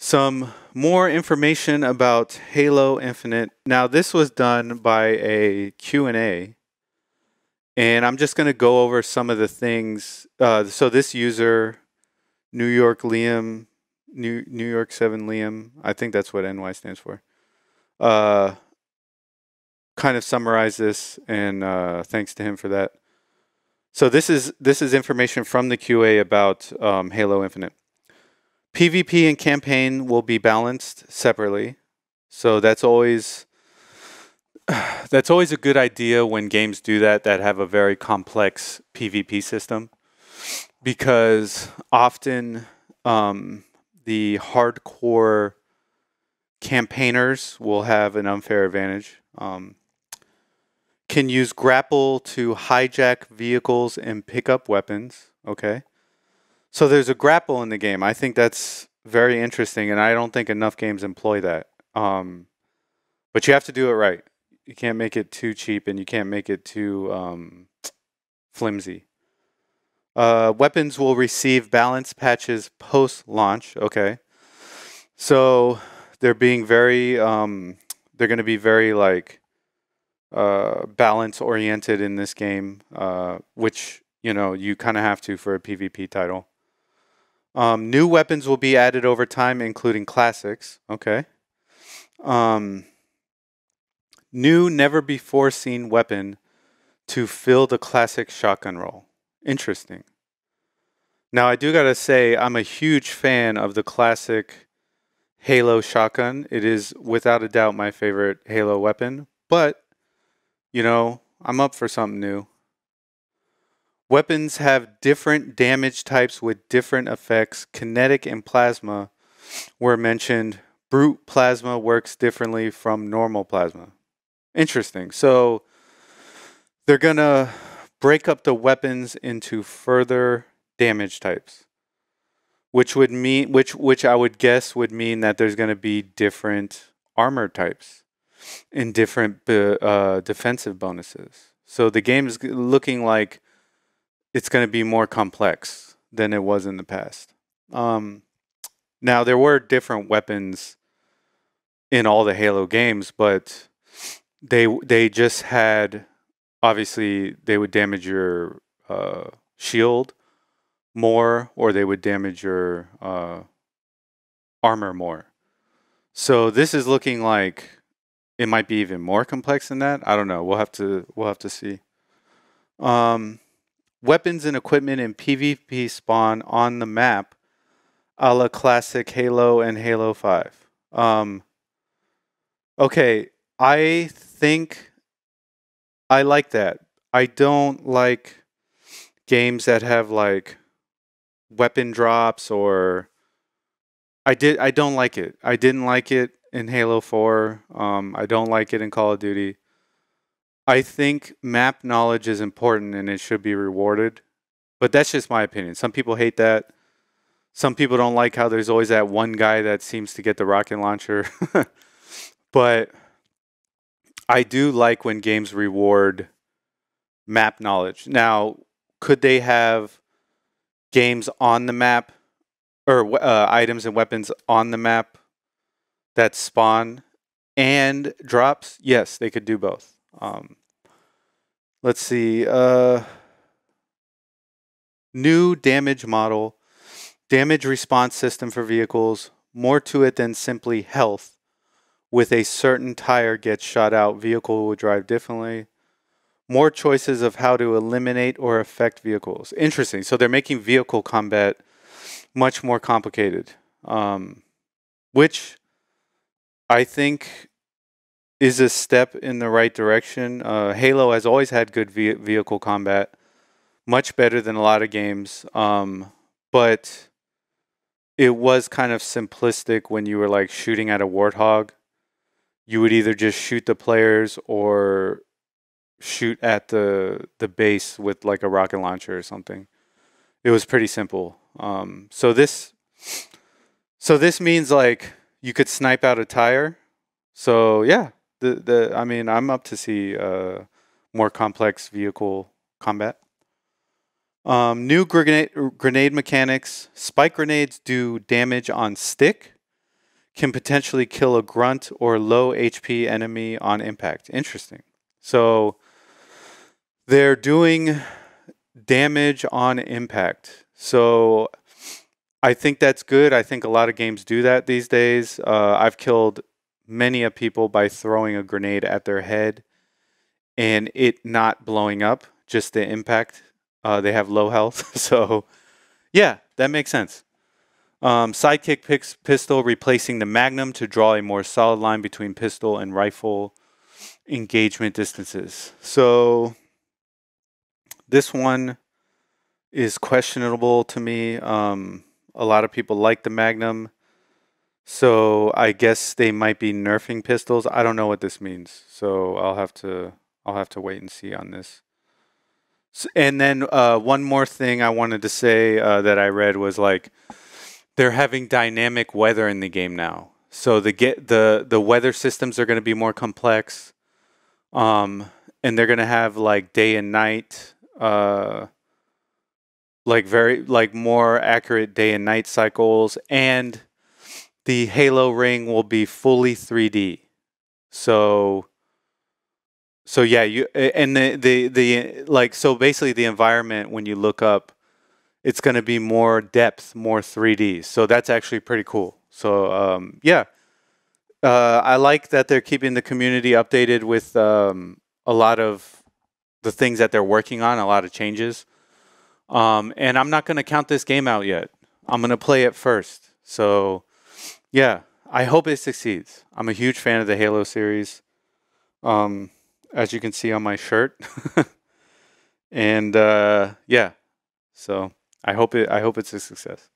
Some more information about Halo Infinite. Now, this was done by a Q&A, and I'm just going to go over some of the things. So this user, New York Liam, New York 7 Liam, I think that's what NY stands for, kind of summarized this, and thanks to him for that. So this is information from the QA about Halo Infinite. PvP and campaign will be balanced separately. So that's always a good idea when games do that have a very complex PvP system, because often the hardcore campaigners will have an unfair advantage. Can use grapple to hijack vehicles and pick up weapons. Okay. So there's a grapple in the game. I think that's very interesting, and I don't think enough games employ that. But you have to do it right. You can't make it too cheap, and you can't make it too flimsy. Weapons will receive balance patches post-launch. Okay. So they're being very, they're going to be very like balance oriented in this game, which, you know, you kind of have to for a PvP title. New weapons will be added over time, including classics. Okay. New never before seen weapon to fill the classic shotgun role. Interesting. Now, I do gotta say, I'm a huge fan of the classic Halo shotgun. It is without a doubt my favorite Halo weapon, but, you know, I'm up for something new. Weapons have different damage types with different effects. Kinetic and plasma were mentioned. Brute plasma works differently from normal plasma. Interesting. So they're going to break up the weapons into further damage types, which would mean which I would guess would mean that there's going to be different armor types and different defensive bonuses. So the game is looking like it's going to be more complex than it was in the past. Now, there were different weapons in all the Halo games, but they just had, obviously, they would damage your shield more, or they would damage your armor more. So this is looking like it might be even more complex than that. I don't know. We'll have to see. Weapons and equipment in PvP spawn on the map, a la classic Halo and Halo 5. Okay, I think I like that. I don't like games that have like weapon drops, or I don't like it. I didn't like it in Halo 4. I don't like it in Call of Duty. I think map knowledge is important and it should be rewarded, but that's just my opinion. Some people hate that. Some people don't like how there's always that one guy that seems to get the rocket launcher. But I do like when games reward map knowledge. Now, could they have games on the map, or items and weapons on the map that spawn and drops? Yes, they could do both. Let's see. New damage model, damage response system for vehicles. More to it than simply health. With a certain tire gets shot out, vehicle will drive differently. More choices of how to eliminate or affect vehicles. Interesting. So they're making vehicle combat much more complicated, which I think is a step in the right direction. Halo has always had good vehicle combat, much better than a lot of games, but it was kind of simplistic when you were like shooting at a warthog. You would either just shoot the players or shoot at the base with like a rocket launcher or something. It was pretty simple. So this means like you could snipe out a tire. So yeah, I mean, I'm up to see more complex vehicle combat. New grenade mechanics. Spike grenades do damage on stick can potentially kill a grunt or low HP enemy on impact. Interesting. So they're doing damage on impact. So I think that's good. I think a lot of games do that these days. I've killed many of people by throwing a grenade at their head and it not blowing up, just the impact. They have low health. So yeah, that makes sense. Sidekick pistol replacing the Magnum to draw a more solid line between pistol and rifle engagement distances. So this one is questionable to me. A lot of people like the Magnum, so I guess they might be nerfing pistols. I don't know what this means, so I'll have to wait and see on this. And then one more thing I wanted to say that I read was like they're having dynamic weather in the game now. So the weather systems are going to be more complex, and they're going to have like day and night, like more accurate day and night cycles, and the Halo ring will be fully 3D. So yeah, you and the like so basically the environment when you look up, it's going to be more depth, more 3D. So that's actually pretty cool. So yeah, I like that they're keeping the community updated with a lot of the things that they're working on, a lot of changes. And I'm not going to count this game out yet. I'm going to play it first. So yeah, I hope it succeeds. I'm a huge fan of the Halo series. As you can see on my shirt. And yeah, so I hope it's a success.